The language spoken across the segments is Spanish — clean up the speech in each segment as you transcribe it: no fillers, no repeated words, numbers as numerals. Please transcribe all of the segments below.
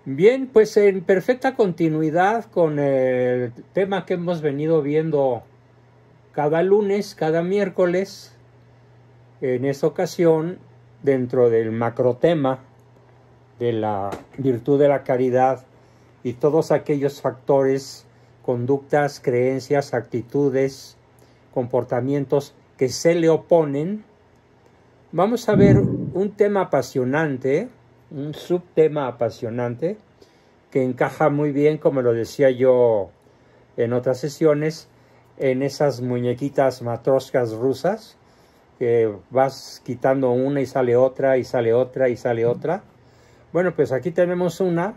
Bien, pues en perfecta continuidad con el tema que hemos venido viendo cada lunes, cada miércoles, en esta ocasión, dentro del macrotema de la virtud de la caridad y todos aquellos factores, conductas, creencias, actitudes, comportamientos que se le oponen, vamos a ver un tema apasionante, un subtema apasionante que encaja muy bien, como lo decía yo en otras sesiones, en esas muñequitas matroscas rusas, que vas quitando una y sale otra, y sale otra, y sale otra. Bueno, pues aquí tenemos una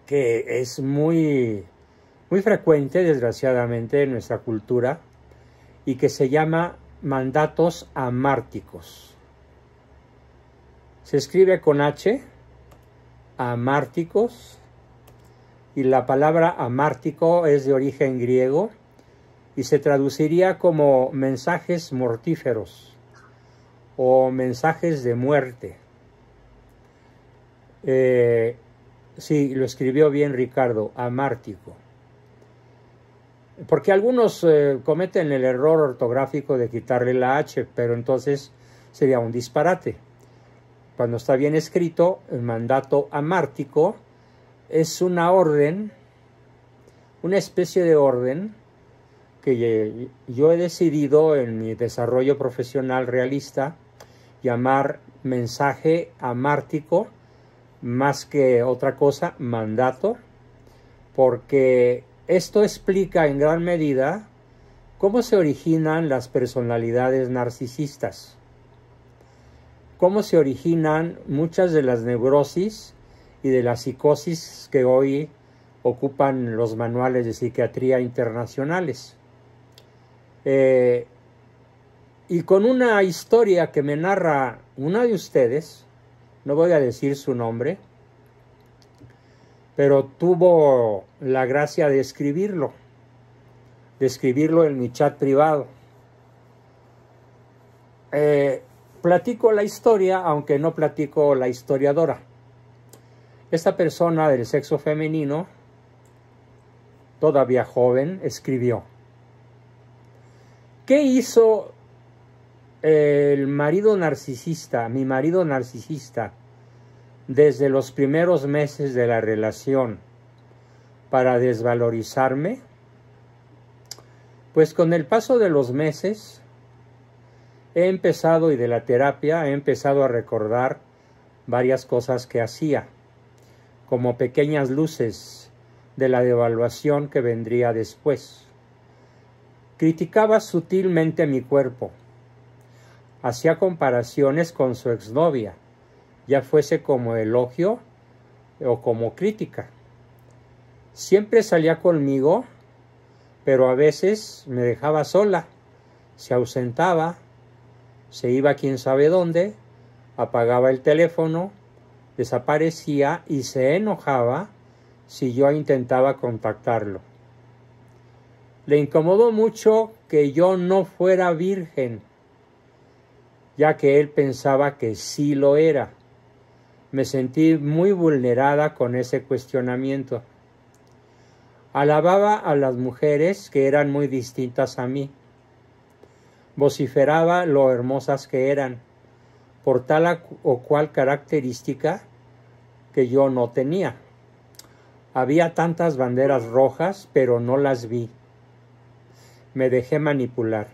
que es muy frecuente, desgraciadamente, en nuestra cultura, y que se llama mandatos amárticos. Se escribe con H, amárticos, y la palabra amártico es de origen griego y se traduciría como mensajes mortíferos o mensajes de muerte. Sí, lo escribió bien Ricardo, amártico. Porque algunos cometen el error ortográfico de quitarle la H, pero entonces sería un disparate. Cuando está bien escrito, el mandato amártico es una orden, una especie de orden que yo he decidido en mi desarrollo profesional realista llamar mensaje amártico, más que otra cosa, mandato, porque esto explica en gran medida cómo se originan las personalidades narcisistas, cómo se originan muchas de las neurosis y de la psicosis que hoy ocupan los manuales de psiquiatría internacionales. Y con una historia que me narra una de ustedes, no voy a decir su nombre, pero tuvo la gracia de escribirlo en mi chat privado. Platico la historia, aunque no platico la historiadora. Esta persona del sexo femenino, todavía joven, escribió: ¿qué hizo mi marido narcisista, desde los primeros meses de la relación para desvalorizarme? Pues con el paso de los meses y de la terapia, he empezado a recordar varias cosas que hacía, como pequeñas luces de la devaluación que vendría después. Criticaba sutilmente mi cuerpo, hacía comparaciones con su exnovia, ya fuese como elogio o como crítica. Siempre salía conmigo, pero a veces me dejaba sola, se ausentaba, se iba quién sabe dónde, apagaba el teléfono, desaparecía y se enojaba si yo intentaba contactarlo. Le incomodó mucho que yo no fuera virgen, ya que él pensaba que sí lo era. Me sentí muy vulnerada con ese cuestionamiento. Alababa a las mujeres que eran muy distintas a mí. Vociferaba lo hermosas que eran, por tal o cual característica que yo no tenía. Había tantas banderas rojas, pero no las vi. Me dejé manipular.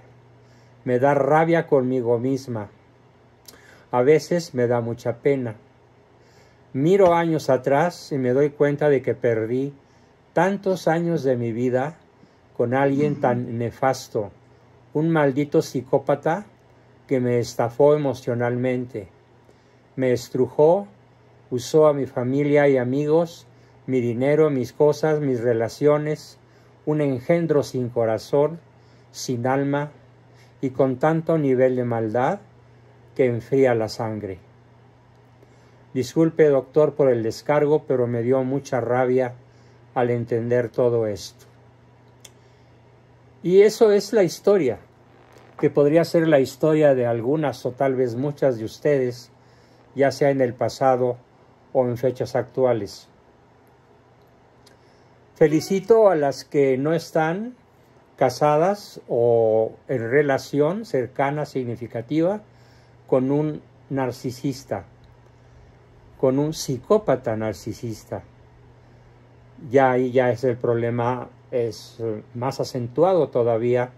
Me da rabia conmigo misma. A veces me da mucha pena. Miro años atrás y me doy cuenta de que perdí tantos años de mi vida con alguien tan nefasto, un maldito psicópata que me estafó emocionalmente, me estrujó, usó a mi familia y amigos, mi dinero, mis cosas, mis relaciones, un engendro sin corazón, sin alma y con tanto nivel de maldad que enfría la sangre. Disculpe, doctor, por el descargo, pero me dio mucha rabia al entender todo esto. Y eso es la historia, que podría ser la historia de algunas o tal vez muchas de ustedes, ya sea en el pasado o en fechas actuales. Felicito a las que no están casadas o en relación cercana, significativa, con un narcisista, con un psicópata narcisista. Ya ahí ya es el problema, es más acentuado todavía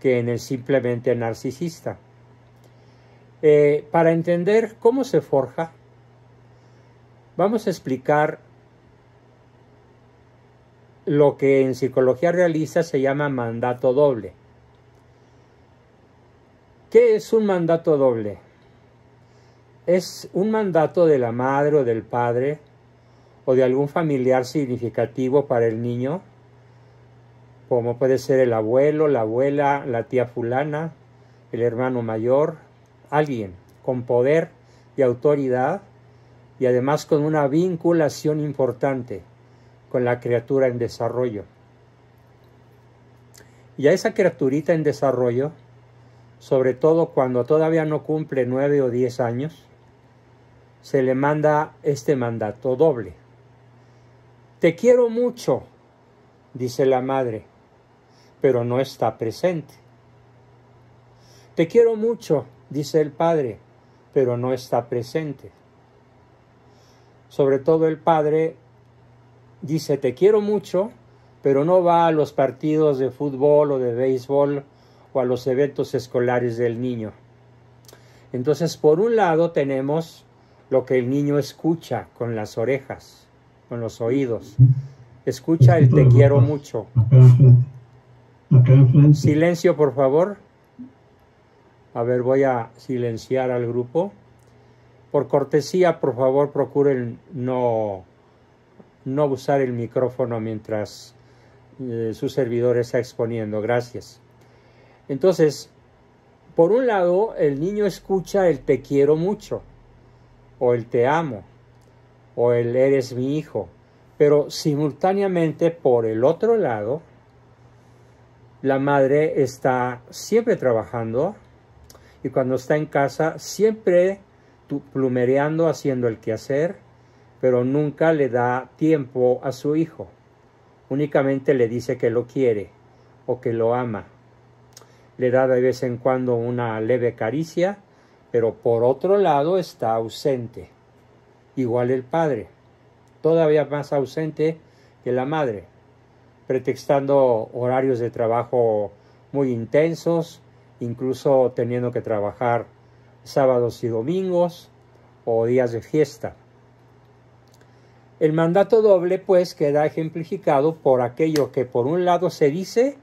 que en el simplemente narcisista. Para entender cómo se forja, vamos a explicar lo que en psicología realista se llama mandato doble. ¿Qué es un mandato doble? Es un mandato de la madre o del padre o de algún familiar significativo para el niño, como puede ser el abuelo, la abuela, la tía fulana, el hermano mayor, alguien con poder y autoridad y además con una vinculación importante con la criatura en desarrollo. Y a esa criaturita en desarrollo, sobre todo cuando todavía no cumple 9 o 10 años, se le manda este mandato doble. Te quiero mucho, dice la madre, pero no está presente. Te quiero mucho, dice el padre, pero no está presente. Sobre todo el padre dice te quiero mucho, pero no va a los partidos de fútbol o de béisbol o a los eventos escolares del niño. Entonces, por un lado tenemos lo que el niño escucha con las orejas, con los oídos. Escucha el te quiero mucho. Silencio, por favor. A ver, voy a silenciar al grupo. Por cortesía, por favor, procuren no usar el micrófono mientras su servidor está exponiendo. Gracias. Entonces, por un lado, el niño escucha el te quiero mucho, o el te amo, o el eres mi hijo. Pero simultáneamente, por el otro lado, la madre está siempre trabajando y cuando está en casa siempre plumereando, haciendo el quehacer, pero nunca le da tiempo a su hijo. Únicamente le dice que lo quiere o que lo ama. Le da de vez en cuando una leve caricia, pero por otro lado está ausente. Igual el padre, todavía más ausente que la madre, pretextando horarios de trabajo muy intensos, incluso teniendo que trabajar sábados y domingos o días de fiesta. El mandato doble, pues, queda ejemplificado por aquello que por un lado se dice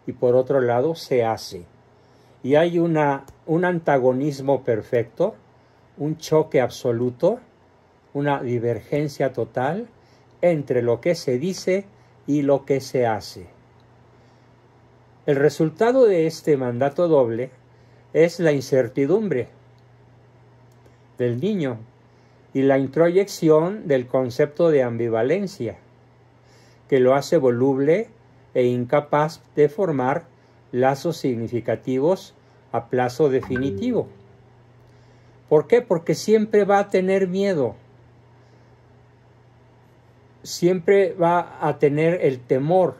y por otro lado se hace. Y hay un antagonismo perfecto, un choque absoluto, una divergencia total entre lo que se dice y lo que se hace. El resultado de este mandato doble es la incertidumbre del niño y la introyección del concepto de ambivalencia, que lo hace voluble e incapaz de formar lazos significativos a plazo definitivo. ¿Por qué? Porque siempre va a tener miedo, siempre va a tener el temor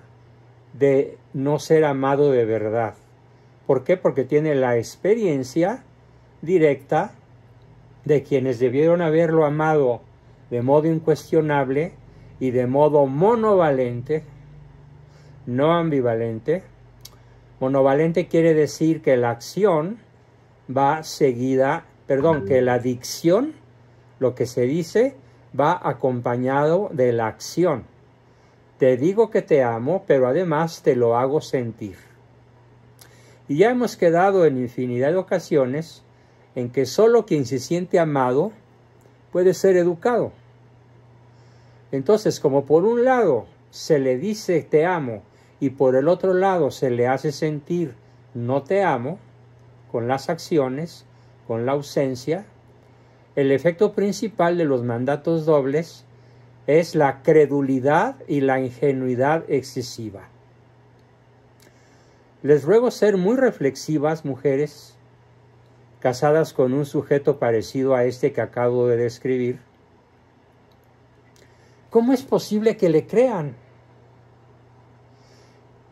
de no ser amado de verdad. ¿Por qué? Porque tiene la experiencia directa de quienes debieron haberlo amado de modo incuestionable y de modo monovalente, no ambivalente. Monovalente quiere decir que la acción va seguida, que la dicción, lo que se dice, va acompañado de la acción. Te digo que te amo, pero además te lo hago sentir. Y ya hemos quedado en infinidad de ocasiones en que solo quien se siente amado puede ser educado. Entonces, como por un lado se le dice te amo y por el otro lado se le hace sentir no te amo, con las acciones, con la ausencia, el efecto principal de los mandatos dobles es la credulidad y la ingenuidad excesiva. Les ruego ser muy reflexivas, mujeres, casadas con un sujeto parecido a este que acabo de describir, ¿Cómo es posible que le crean?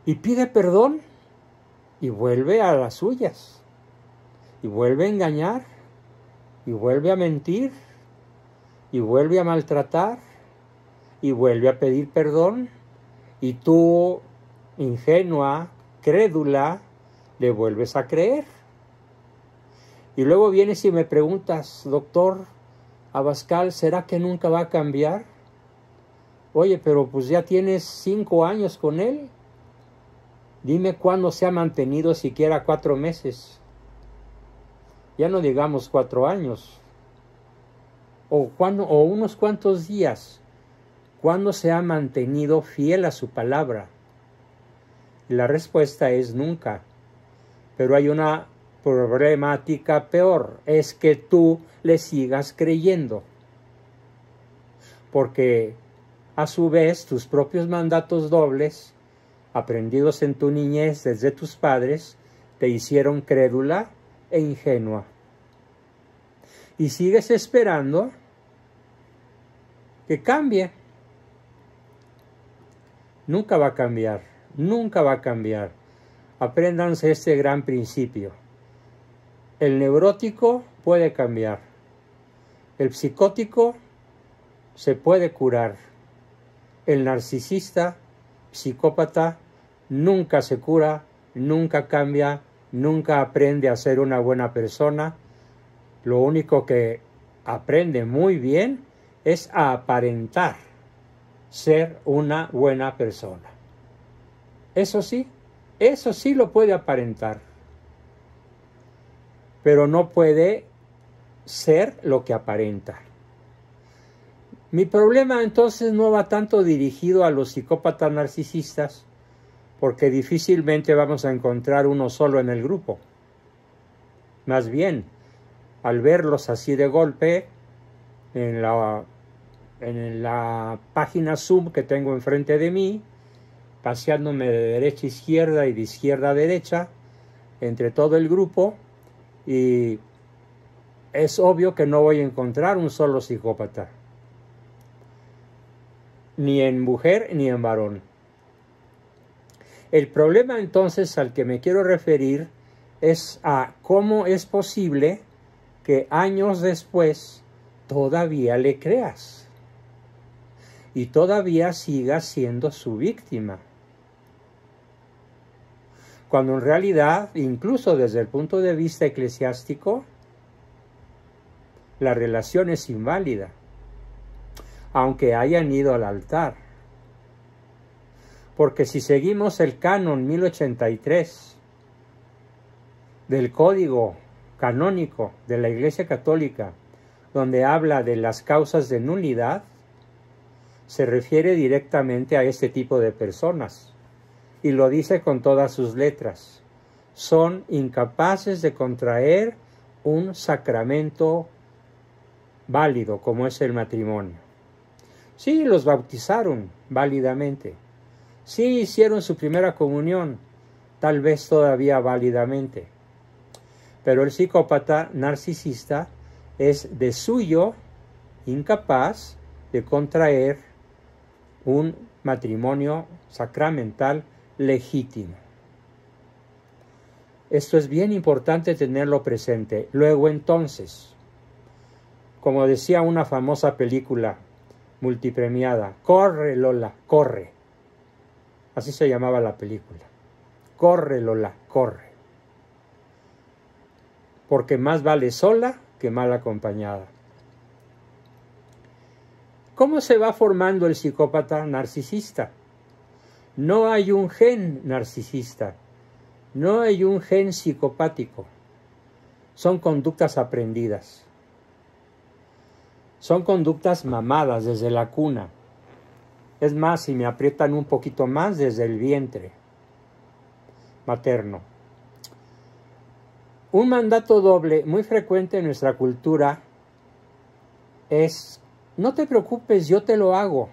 Y pide perdón y vuelve a las suyas. Y vuelve a engañar. Y vuelve a mentir. Y vuelve a maltratar. Y vuelve a pedir perdón. Y tú, ingenua, crédula, le vuelves a creer. Y luego vienes y me preguntas, doctor Abascal, ¿será que nunca va a cambiar? Oye, pero pues ya tienes 5 años con él. Dime cuándo se ha mantenido siquiera 4 meses. Ya no digamos 4 años. O unos cuantos días. ¿Cuándo se ha mantenido fiel a su palabra? Y la respuesta es nunca. Pero hay una problemática peor. Es que tú le sigas creyendo. Porque a su vez tus propios mandatos dobles, aprendidos en tu niñez desde tus padres, te hicieron crédula e ingenua. Y sigues esperando que cambie. Nunca va a cambiar, nunca va a cambiar. Apréndanse este gran principio. El neurótico puede cambiar. El psicótico se puede curar. El narcisista, psicópata, nunca se cura, nunca cambia, nunca aprende a ser una buena persona. Lo único que aprende muy bien es a aparentar ser una buena persona. Eso sí lo puede aparentar, pero no puede ser lo que aparenta. Mi problema entonces no va tanto dirigido a los psicópatas narcisistas, porque difícilmente vamos a encontrar uno solo en el grupo. Más bien, al verlos así de golpe, en la página Zoom que tengo enfrente de mí, paseándome de derecha a izquierda y de izquierda a derecha, entre todo el grupo, y es obvio que no voy a encontrar un solo psicópata. Ni en mujer ni en varón. El problema entonces al que me quiero referir es a cómo es posible que años después todavía le creas y todavía sigas siendo su víctima. Cuando en realidad, incluso desde el punto de vista eclesiástico, la relación es inválida, aunque hayan ido al altar. Porque si seguimos el canon 1083 del Código Canónico de la Iglesia Católica, donde habla de las causas de nulidad, se refiere directamente a este tipo de personas, y lo dice con todas sus letras. Son incapaces de contraer un sacramento válido, como es el matrimonio. Sí, los bautizaron válidamente. Sí, hicieron su primera comunión, tal vez todavía válidamente. Pero el psicópata narcisista es de suyo incapaz de contraer un matrimonio sacramental legítimo. Esto es bien importante tenerlo presente. Luego entonces, como decía una famosa película multipremiada, corre Lola, corre. Así se llamaba la película. Corre Lola, corre. Porque más vale sola que mal acompañada. ¿Cómo se va formando el psicópata narcisista? No hay un gen narcisista, no hay un gen psicopático. Son conductas aprendidas. Son conductas mamadas desde la cuna. Es más, si me aprietan un poquito más, desde el vientre materno. Un mandato doble muy frecuente en nuestra cultura es: no te preocupes, yo te lo hago.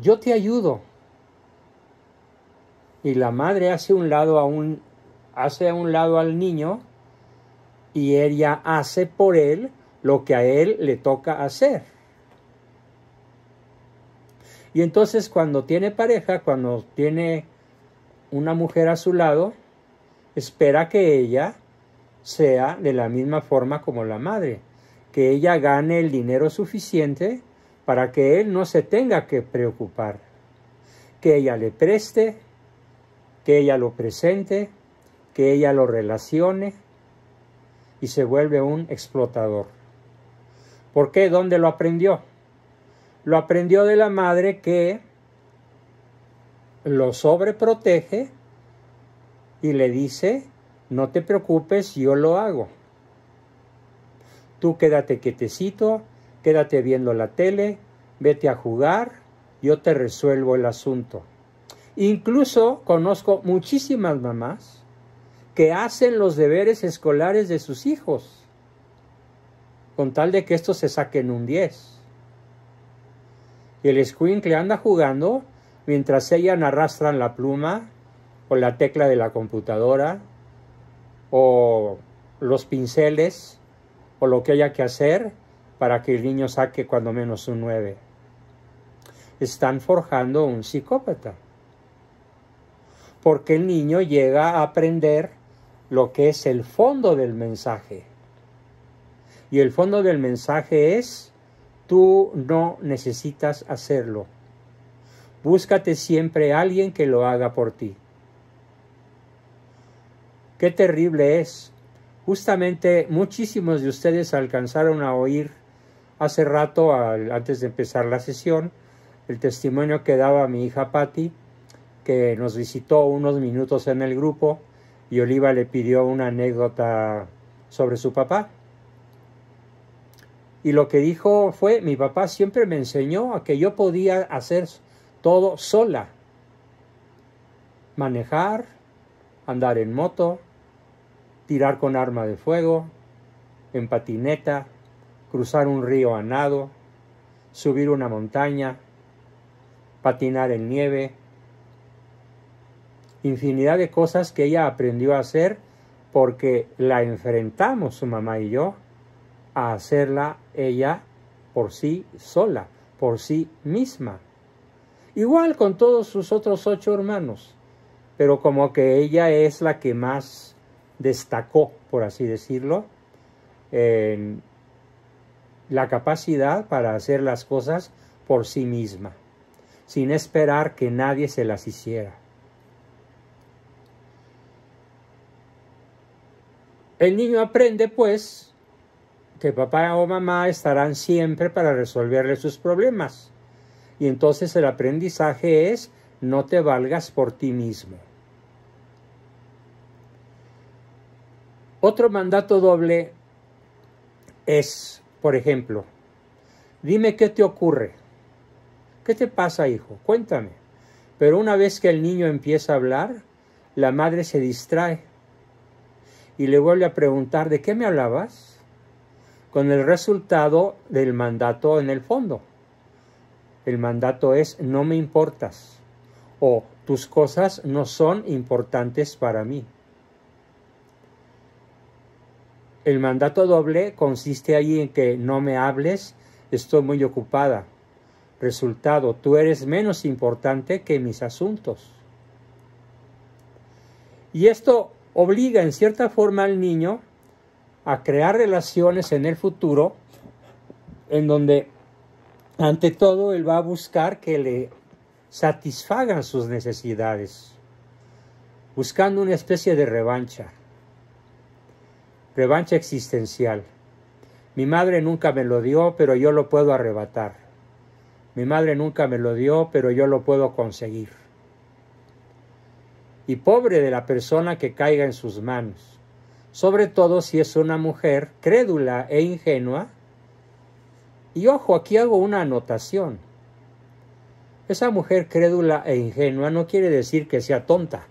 Yo te ayudo. Y la madre hace a un lado al niño y ella hace por él lo que a él le toca hacer. Y entonces cuando tiene pareja, cuando tiene una mujer a su lado, espera que ella sea de la misma forma como la madre, que ella gane el dinero suficiente para que él no se tenga que preocupar, que ella le preste, que ella lo presente, que ella lo relacione y se vuelve un explotador. ¿Por qué? ¿Dónde lo aprendió? Lo aprendió de la madre que lo sobreprotege y le dice: no te preocupes, yo lo hago. Tú quédate quietecito, quédate viendo la tele, vete a jugar, yo te resuelvo el asunto. Incluso conozco muchísimas mamás que hacen los deberes escolares de sus hijos, con tal de que estos se saquen un 10. Y el escuincle anda jugando mientras ellas arrastran la pluma o la tecla de la computadora o los pinceles o lo que haya que hacer para que el niño saque cuando menos un 9. Están forjando un psicópata, porque el niño llega a aprender lo que es el fondo del mensaje. Y el fondo del mensaje es: tú no necesitas hacerlo. Búscate siempre a alguien que lo haga por ti. Qué terrible es. Justamente muchísimos de ustedes alcanzaron a oír hace rato, antes de empezar la sesión, el testimonio que daba mi hija Patti, que nos visitó unos minutos en el grupo, y Oliva le pidió una anécdota sobre su papá. Y lo que dijo fue: mi papá siempre me enseñó a que yo podía hacer todo sola. Manejar, andar en moto, tirar con arma de fuego, en patineta, cruzar un río a nado, subir una montaña, patinar en nieve. Infinidad de cosas que ella aprendió a hacer porque la enfrentamos, su mamá y yo, a hacerla ella por sí sola, por sí misma. Igual con todos sus otros 8 hermanos, pero como que ella es la que más destacó, por así decirlo, en la capacidad para hacer las cosas por sí misma, sin esperar que nadie se las hiciera. El niño aprende, pues, que papá o mamá estarán siempre para resolverle sus problemas. Y entonces el aprendizaje es: no te valgas por ti mismo. Otro mandato doble es, por ejemplo, dime qué te ocurre. ¿Qué te pasa, hijo? Cuéntame. Pero una vez que el niño empieza a hablar, la madre se distrae y le vuelve a preguntar: ¿de qué me hablabas? Con el resultado del mandato en el fondo. El mandato es: no me importas, o tus cosas no son importantes para mí. El mandato doble consiste ahí en que no me hables, estoy muy ocupada. Resultado: tú eres menos importante que mis asuntos. Y esto obliga en cierta forma al niño a crear relaciones en el futuro en donde ante todo él va a buscar que le satisfagan sus necesidades, buscando una especie de revancha existencial. Mi madre nunca me lo dio, pero yo lo puedo arrebatar. Mi madre nunca me lo dio, pero yo lo puedo conseguir. Y pobre de la persona que caiga en sus manos, sobre todo si es una mujer crédula e ingenua. Y ojo, aquí hago una anotación. Esa mujer crédula e ingenua no quiere decir que sea tonta.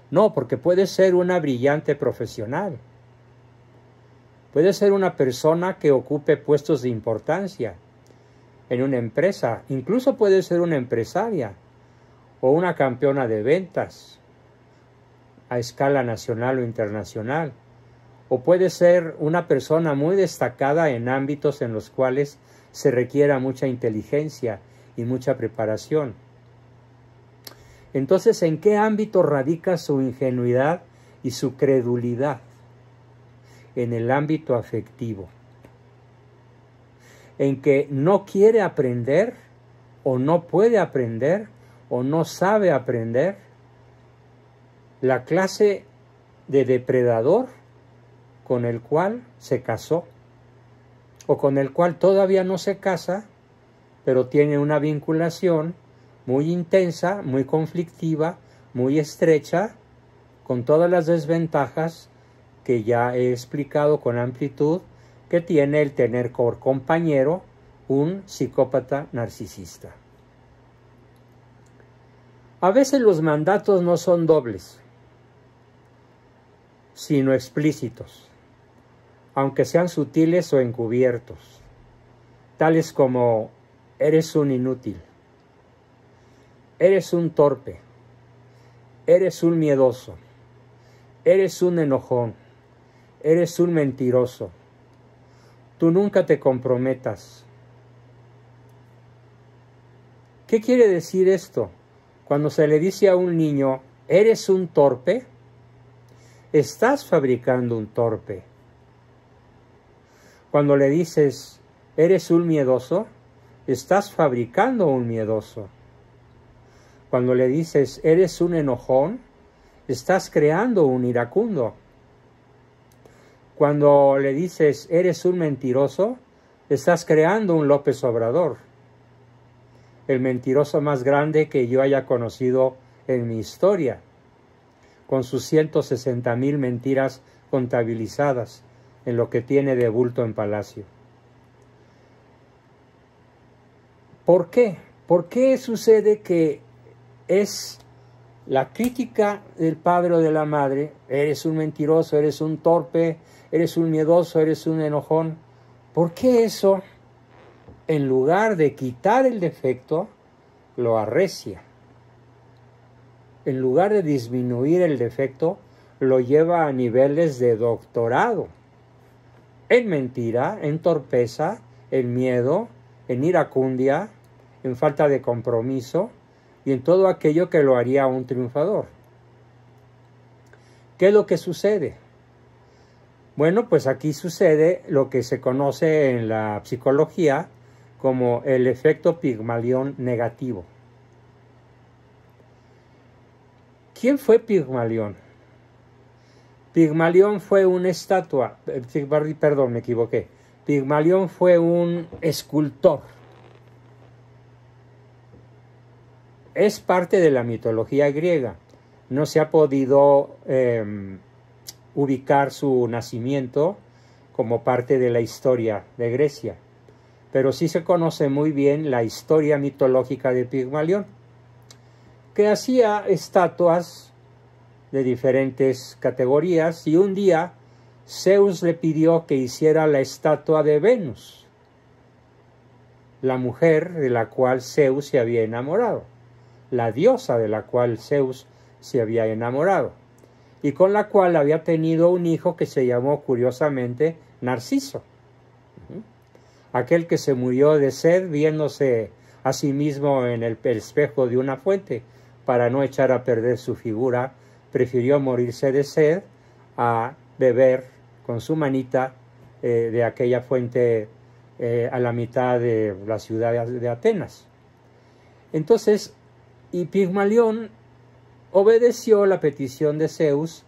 No, porque puede ser una brillante profesional. Puede ser una persona que ocupe puestos de importancia en una empresa. Incluso puede ser una empresaria o una campeona de ventas a escala nacional o internacional. O puede ser una persona muy destacada en ámbitos en los cuales se requiera mucha inteligencia y mucha preparación. Entonces, ¿en qué ámbito radica su ingenuidad y su credulidad? En el ámbito afectivo, en que no quiere aprender, o no puede aprender, o no sabe aprender la clase de depredador con el cual se casó, o con el cual todavía no se casa, pero tiene una vinculación muy intensa, muy conflictiva, muy estrecha, con todas las desventajas que ya he explicado con amplitud que tiene el tener por compañero un psicópata narcisista. A veces los mandatos no son dobles, sino explícitos, aunque sean sutiles o encubiertos, tales como: eres un inútil, eres un torpe, eres un miedoso, eres un enojón, eres un mentiroso, tú nunca te comprometas. ¿Qué quiere decir esto? Cuando se le dice a un niño: eres un torpe, estás fabricando un torpe. Cuando le dices: eres un miedoso, estás fabricando un miedoso. Cuando le dices: eres un enojón, estás creando un iracundo. Cuando le dices: eres un mentiroso, estás creando un López Obrador, el mentiroso más grande que yo haya conocido en mi historia, con sus 160,000 mentiras contabilizadas en lo que tiene de bulto en Palacio. ¿Por qué? ¿Por qué sucede que es la crítica del padre o de la madre? Eres un mentiroso, eres un torpe, eres un miedoso, eres un enojón. ¿Por qué eso, en lugar de quitar el defecto, lo arrecia? En lugar de disminuir el defecto, lo lleva a niveles de doctorado. En mentira, en torpeza, en miedo, en iracundia, en falta de compromiso y en todo aquello que lo haría un triunfador. ¿Qué es lo que sucede? Bueno, pues aquí sucede lo que se conoce en la psicología como el efecto Pigmalión negativo. ¿Quién fue Pigmalión? Pigmalión fue una estatua, perdón, me equivoqué. Pigmalión fue un escultor. Es parte de la mitología griega. No se ha podido ubicar su nacimiento como parte de la historia de Grecia, pero sí se conoce muy bien la historia mitológica de Pigmalión, que hacía estatuas de diferentes categorías, y un día Zeus le pidió que hiciera la estatua de Venus, la mujer de la cual Zeus se había enamorado, la diosa de la cual Zeus se había enamorado, y con la cual había tenido un hijo que se llamó curiosamente Narciso, aquel que se murió de sed viéndose a sí mismo en el espejo de una fuente. Para no echar a perder su figura, prefirió morirse de sed a beber con su manita de aquella fuente a la mitad de la ciudad de Atenas. Entonces, y Pigmalión obedeció la petición de Zeus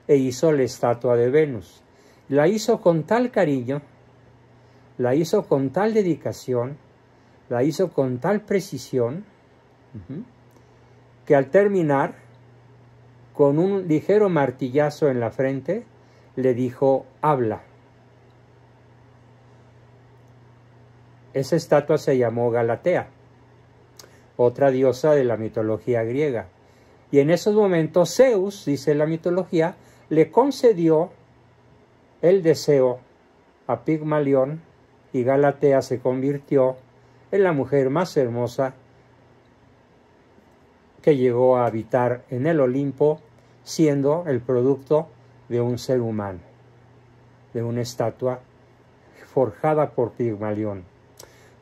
e hizo la estatua de Venus. La hizo con tal cariño, la hizo con tal dedicación, la hizo con tal precisión, que al terminar, con un ligero martillazo en la frente, le dijo: habla. Esa estatua se llamó Galatea, otra diosa de la mitología griega. Y en esos momentos Zeus, dice la mitología, le concedió el deseo a Pigmalión, y Galatea se convirtió en la mujer más hermosa que llegó a habitar en el Olimpo, siendo el producto de un ser humano, de una estatua forjada por Pigmalión.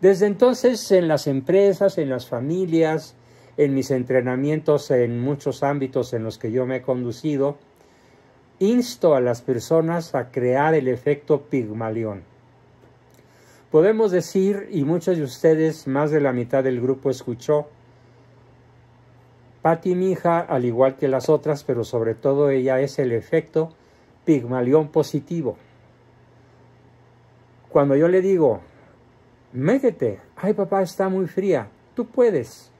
Desde entonces, en las empresas, en las familias, en mis entrenamientos, en muchos ámbitos en los que yo me he conducido, insto a las personas a crear el efecto Pigmalión. Podemos decir, y muchos de ustedes, más de la mitad del grupo escuchó, Patti, mi hija, al igual que las otras, pero sobre todo ella, es el efecto Pigmalión positivo. Cuando yo le digo, métete, ay papá, está muy fría, tú puedes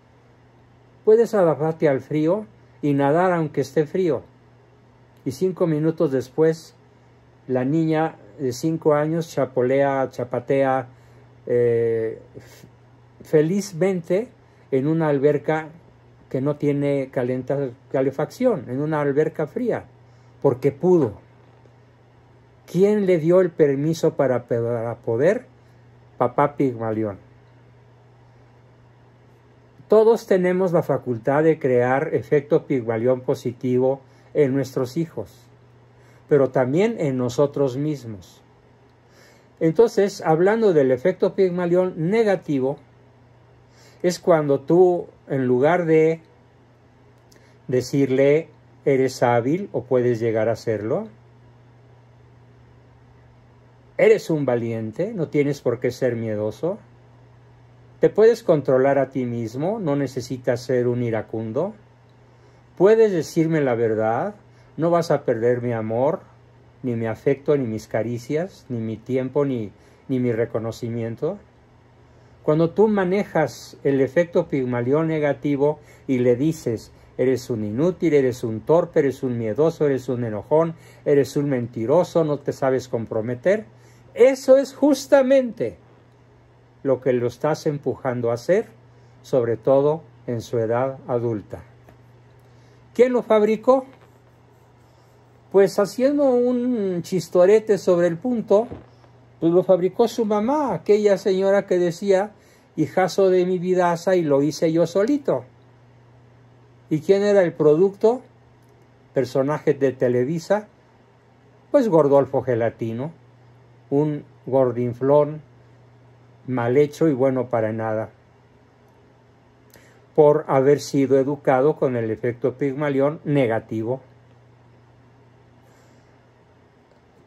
adaptarte al frío y nadar aunque esté frío. Y 5 minutos después, la niña de 5 años chapatea felizmente en una alberca que no tiene calefacción, en una alberca fría, porque pudo. ¿Quién le dio el permiso para poder? Papá Pigmalión. Todos tenemos la facultad de crear efecto Pigmalión positivo en nuestros hijos, pero también en nosotros mismos. Entonces, hablando del efecto Pigmalión negativo, es cuando tú, en lugar de decirle, eres hábil o puedes llegar a serlo, eres un valiente, no tienes por qué ser miedoso, te puedes controlar a ti mismo, no necesitas ser un iracundo, puedes decirme la verdad, no vas a perder mi amor, ni mi afecto, ni mis caricias, ni mi tiempo, ni mi reconocimiento. Cuando tú manejas el efecto Pigmalión negativo y le dices, eres un inútil, eres un torpe, eres un miedoso, eres un enojón, eres un mentiroso, no te sabes comprometer, eso es justamente lo que lo estás empujando a hacer, sobre todo en su edad adulta. ¿Quién lo fabricó? Pues haciendo un chistorete sobre el punto, pues lo fabricó su mamá, aquella señora que decía, hijazo de mi vidaza, y lo hice yo solito. ¿Y quién era el producto? Personaje de Televisa, pues Gordolfo Gelatino, un gordinflón mal hecho y bueno para nada, por haber sido educado con el efecto Pigmalión negativo.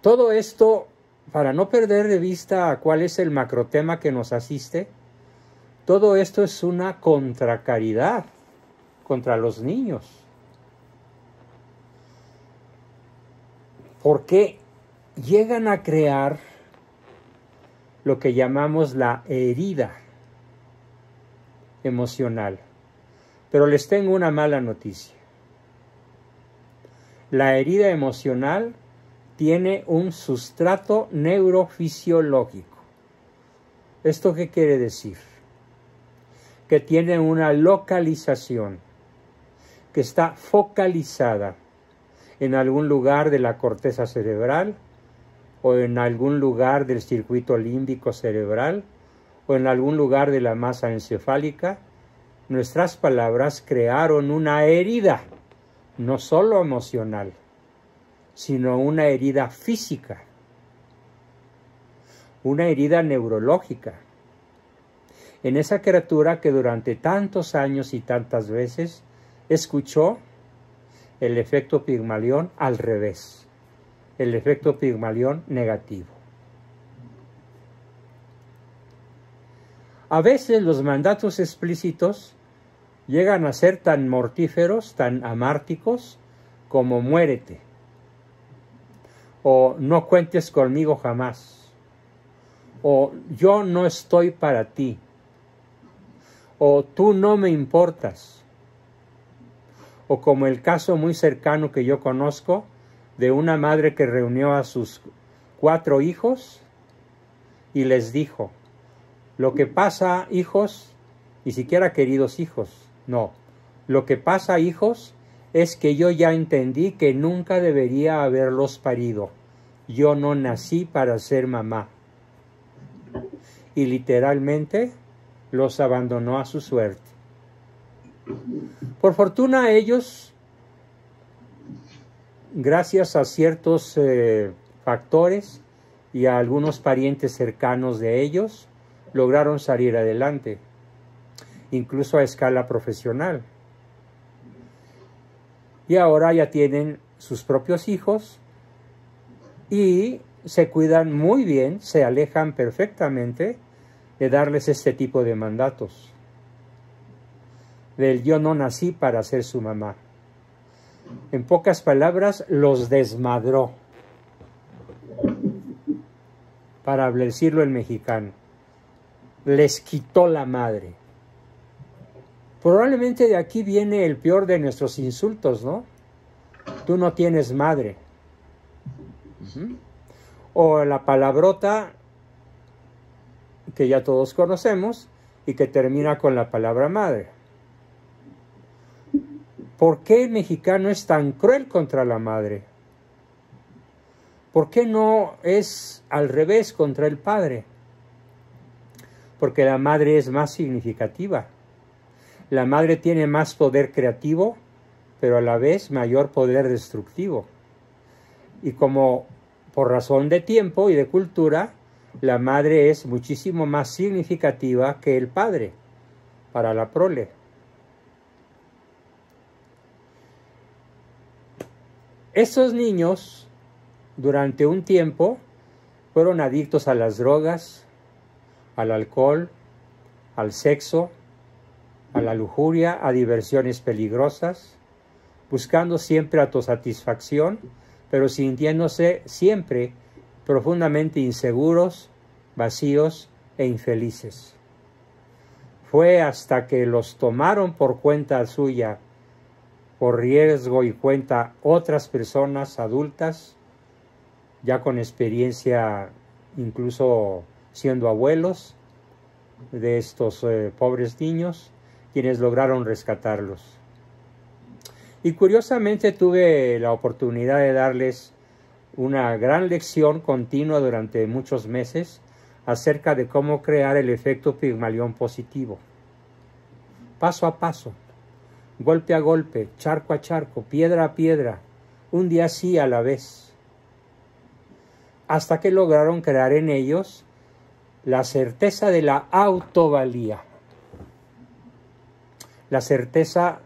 Todo esto, para no perder de vista cuál es el macrotema que nos asiste, todo esto es una contracaridad contra los niños. Porque llegan a crear lo que llamamos la herida emocional. Pero les tengo una mala noticia. La herida emocional tiene un sustrato neurofisiológico. ¿Esto qué quiere decir? Que tiene una localización, que está focalizada en algún lugar de la corteza cerebral, o en algún lugar del circuito límbico cerebral, o en algún lugar de la masa encefálica. Nuestras palabras crearon una herida, no solo emocional, sino una herida física, una herida neurológica, en esa criatura que durante tantos años y tantas veces escuchó el efecto Pigmalión al revés, el efecto Pigmalión negativo. A veces los mandatos explícitos llegan a ser tan mortíferos, tan amárticos, como muérete, o no cuentes conmigo jamás, o yo no estoy para ti, o tú no me importas, o como el caso muy cercano que yo conozco de una madre que reunió a sus 4 hijos y les dijo, lo que pasa, hijos, ni siquiera queridos hijos, no, lo que pasa, hijos, es que yo ya entendí que nunca debería haberlos parido. Yo no nací para ser mamá. Y literalmente los abandonó a su suerte. Por fortuna ellos, gracias a ciertos factores y a algunos parientes cercanos de ellos, lograron salir adelante, incluso a escala profesional. Y ahora ya tienen sus propios hijos y se cuidan muy bien, se alejan perfectamente de darles este tipo de mandatos. Del yo no nací para ser su mamá. En pocas palabras, los desmadró, para decirlo en mexicano. Les quitó la madre. Probablemente de aquí viene el peor de nuestros insultos, ¿no? Tú no tienes madre. O la palabrota que ya todos conocemos y que termina con la palabra madre. ¿Por qué el mexicano es tan cruel contra la madre? ¿Por qué no es al revés contra el padre? Porque la madre es más significativa. La madre tiene más poder creativo, pero a la vez mayor poder destructivo. Y como por razón de tiempo y de cultura, la madre es muchísimo más significativa que el padre para la prole. Estos niños, durante un tiempo, fueron adictos a las drogas, al alcohol, al sexo, a la lujuria, a diversiones peligrosas, buscando siempre autosatisfacción, pero sintiéndose siempre profundamente inseguros, vacíos e infelices. Fue hasta que los tomaron por cuenta suya, por riesgo y cuenta otras personas adultas, ya con experiencia, incluso siendo abuelos de estos pobres niños, quienes lograron rescatarlos. Y curiosamente tuve la oportunidad de darles una gran lección continua durante muchos meses acerca de cómo crear el efecto Pigmalión positivo. Paso a paso, golpe a golpe, charco a charco, piedra a piedra, un día sí a la vez, hasta que lograron crear en ellos la certeza de la autovalía, la certeza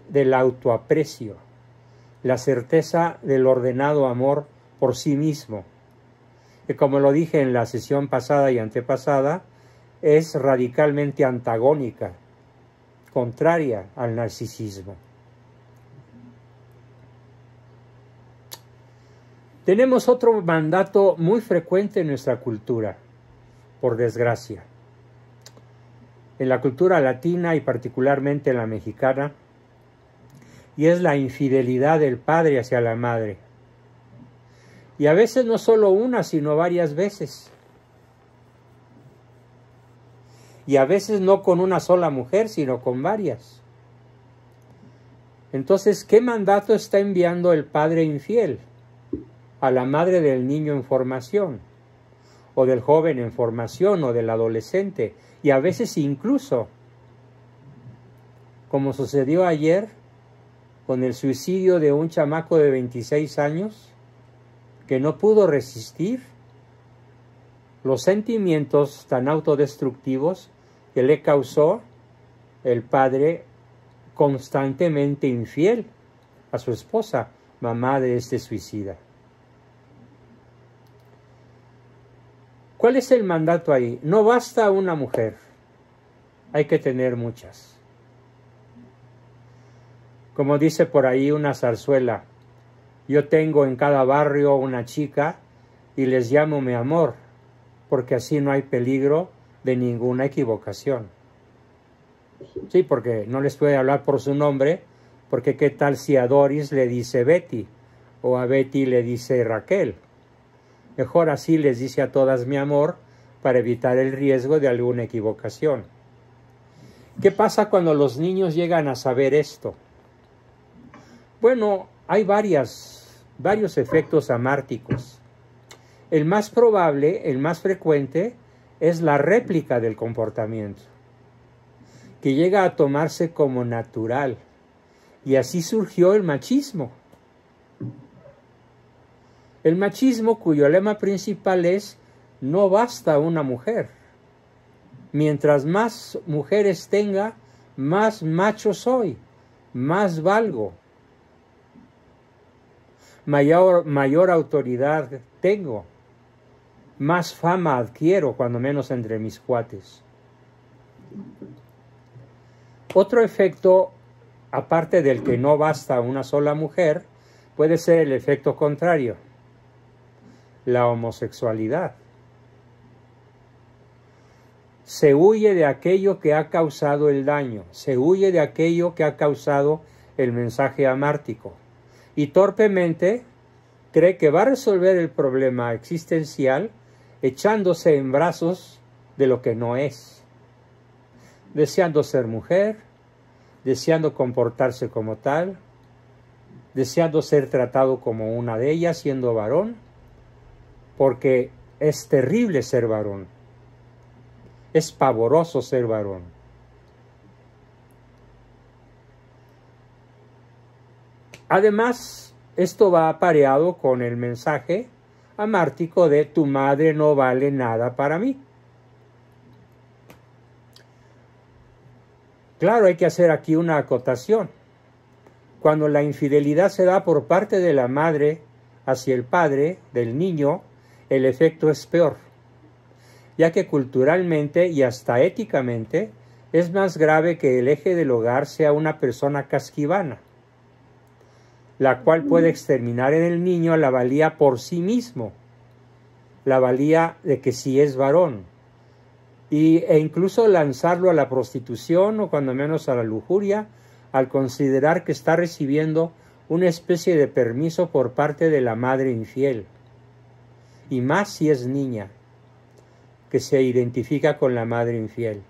del autoaprecio, la certeza del ordenado amor por sí mismo, que como lo dije en la sesión pasada y antepasada, es radicalmente antagónica, contraria al narcisismo. Tenemos otro mandato muy frecuente en nuestra cultura, por desgracia. En la cultura latina y particularmente en la mexicana, y es la infidelidad del padre hacia la madre. Y a veces no solo una, sino varias veces. Y a veces no con una sola mujer, sino con varias. Entonces, ¿qué mandato está enviando el padre infiel a la madre del niño en formación? O del joven en formación, o del adolescente. Y a veces incluso, como sucedió ayer, con el suicidio de un chamaco de 26 años que no pudo resistir los sentimientos tan autodestructivos que le causó el padre constantemente infiel a su esposa, mamá de este suicida. ¿Cuál es el mandato ahí? No basta una mujer, hay que tener muchas. Como dice por ahí una zarzuela, yo tengo en cada barrio una chica y les llamo mi amor, porque así no hay peligro de ninguna equivocación. Sí, porque no les puede hablar por su nombre, porque qué tal si a Doris le dice Betty, o a Betty le dice Raquel. Mejor así les dice a todas mi amor, para evitar el riesgo de alguna equivocación. ¿Qué pasa cuando los niños llegan a saber esto? Bueno, hay varios efectos amárticos. El más probable, el más frecuente, es la réplica del comportamiento, que llega a tomarse como natural. Y así surgió el machismo. El machismo cuyo lema principal es: no basta una mujer. Mientras más mujeres tenga, más macho soy, más valgo, mayor autoridad tengo, más fama adquiero, cuando menos entre mis cuates. Otro efecto, aparte del que no basta una sola mujer, puede ser el efecto contrario, la homosexualidad. Se huye de aquello que ha causado el daño, se huye de aquello que ha causado el mensaje amártico, y torpemente cree que va a resolver el problema existencial echándose en brazos de lo que no es, deseando ser mujer, deseando comportarse como tal, deseando ser tratado como una de ellas siendo varón, porque es terrible ser varón, es pavoroso ser varón. Además, esto va apareado con el mensaje amártico de tu madre no vale nada para mí. Claro, hay que hacer aquí una acotación. Cuando la infidelidad se da por parte de la madre hacia el padre del niño, el efecto es peor, ya que culturalmente y hasta éticamente es más grave que el eje del hogar sea una persona casquivana, la cual puede exterminar en el niño la valía por sí mismo, la valía de que sí es varón, e incluso lanzarlo a la prostitución o cuando menos a la lujuria, al considerar que está recibiendo una especie de permiso por parte de la madre infiel, y más si es niña, que se identifica con la madre infiel.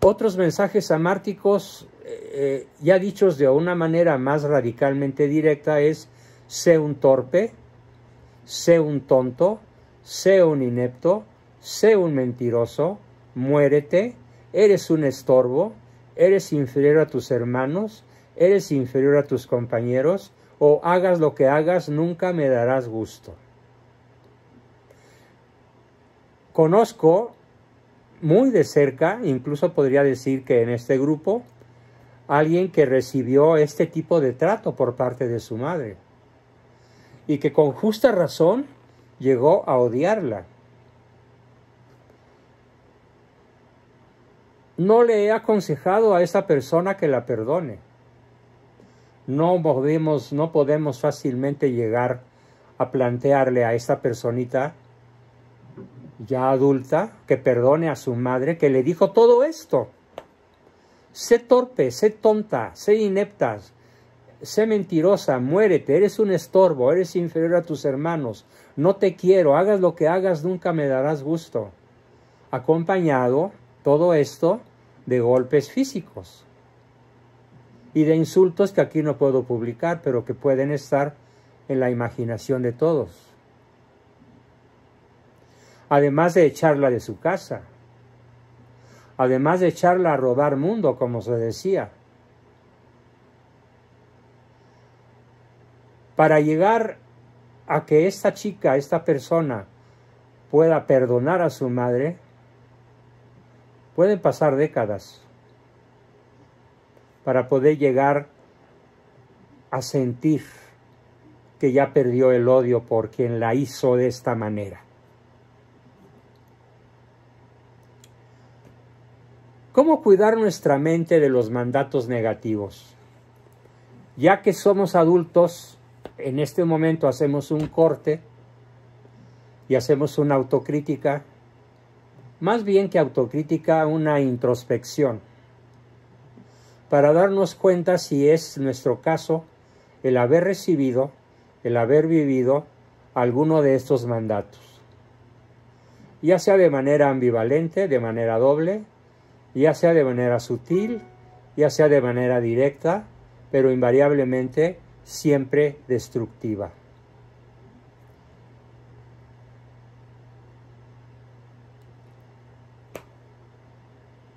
Otros mensajes amárticos, ya dichos de una manera más radicalmente directa, es: sé un torpe, sé un tonto, sé un inepto, sé un mentiroso, muérete, eres un estorbo, eres inferior a tus hermanos, eres inferior a tus compañeros, o hagas lo que hagas, nunca me darás gusto. Conozco muy de cerca, incluso podría decir que en este grupo, alguien que recibió este tipo de trato por parte de su madre y que con justa razón llegó a odiarla. No le he aconsejado a esa persona que la perdone. No podemos fácilmente llegar a plantearle a esa personita ya adulta que perdone a su madre que le dijo todo esto. Sé torpe, sé tonta, sé inepta, sé mentirosa, muérete, eres un estorbo, eres inferior a tus hermanos, no te quiero, hagas lo que hagas, nunca me darás gusto. Acompañado todo esto de golpes físicos y de insultos que aquí no puedo publicar, pero que pueden estar en la imaginación de todos. Además de echarla de su casa, además de echarla a rodar mundo, como se decía. Para llegar a que esta chica, esta persona, pueda perdonar a su madre, pueden pasar décadas para poder llegar a sentir que ya perdió el odio por quien la hizo de esta manera. ¿Cómo cuidar nuestra mente de los mandatos negativos? Ya que somos adultos, en este momento hacemos un corte y hacemos una autocrítica, más bien que autocrítica, una introspección, para darnos cuenta si es nuestro caso el haber recibido, el haber vivido alguno de estos mandatos, ya sea de manera ambivalente, de manera doble, ya sea de manera sutil, ya sea de manera directa, pero invariablemente siempre destructiva.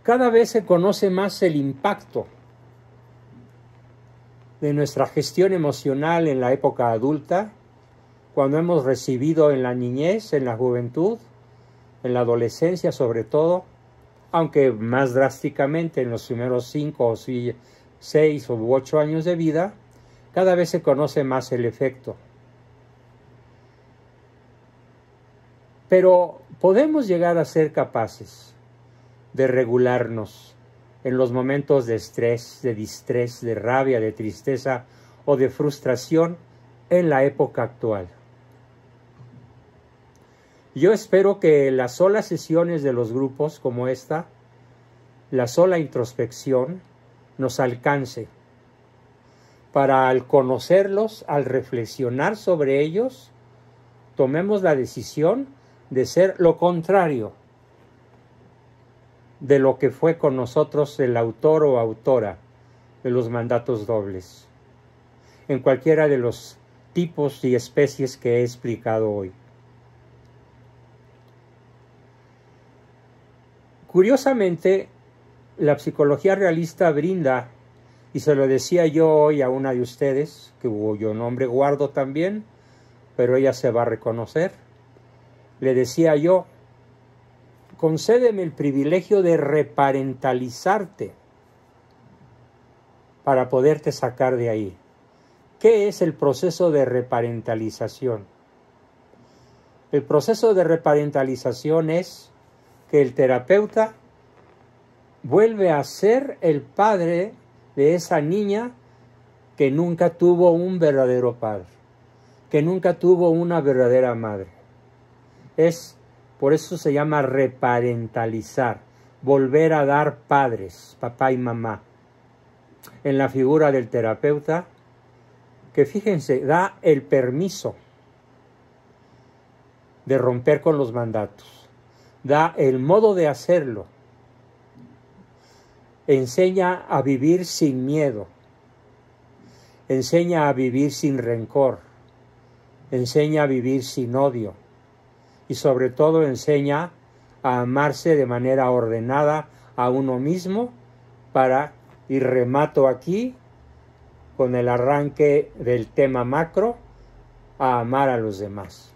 Cada vez se conoce más el impacto de nuestra gestión emocional en la época adulta cuando hemos recibido en la niñez, en la juventud, en la adolescencia sobre todo, aunque más drásticamente en los primeros 5 o 6 u 8 años de vida, cada vez se conoce más el efecto. Pero podemos llegar a ser capaces de regularnos en los momentos de estrés, de distrés, de rabia, de tristeza o de frustración en la época actual. Yo espero que las solas sesiones de los grupos como esta, la sola introspección, nos alcance para, al conocerlos, al reflexionar sobre ellos, tomemos la decisión de ser lo contrario de lo que fue con nosotros el autor o autora de los mandatos dobles, en cualquiera de los tipos y especies que he explicado hoy. Curiosamente, la psicología realista brinda, y se lo decía yo hoy a una de ustedes, cuyo nombre guardo también, pero ella se va a reconocer, le decía yo, concédeme el privilegio de reparentalizarte para poderte sacar de ahí. ¿Qué es el proceso de reparentalización? El proceso de reparentalización es que el terapeuta vuelve a ser el padre de esa niña que nunca tuvo un verdadero padre, que nunca tuvo una verdadera madre. Por eso se llama reparentalizar, volver a dar padres, papá y mamá, en la figura del terapeuta, que fíjense, da el permiso de romper con los mandatos, da el modo de hacerlo, enseña a vivir sin miedo, enseña a vivir sin rencor, enseña a vivir sin odio y sobre todo enseña a amarse de manera ordenada a uno mismo para, y remato aquí con el arranque del tema macro, a amar a los demás.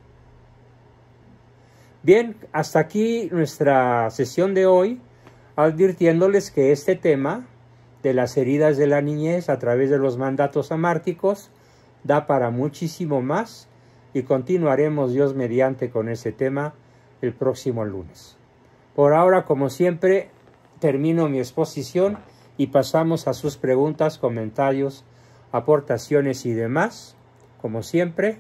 Bien, hasta aquí nuestra sesión de hoy, advirtiéndoles que este tema de las heridas de la niñez a través de los mandatos amárticos da para muchísimo más y continuaremos Dios mediante con ese tema el próximo lunes. Por ahora, como siempre, termino mi exposición y pasamos a sus preguntas, comentarios, aportaciones y demás. Como siempre,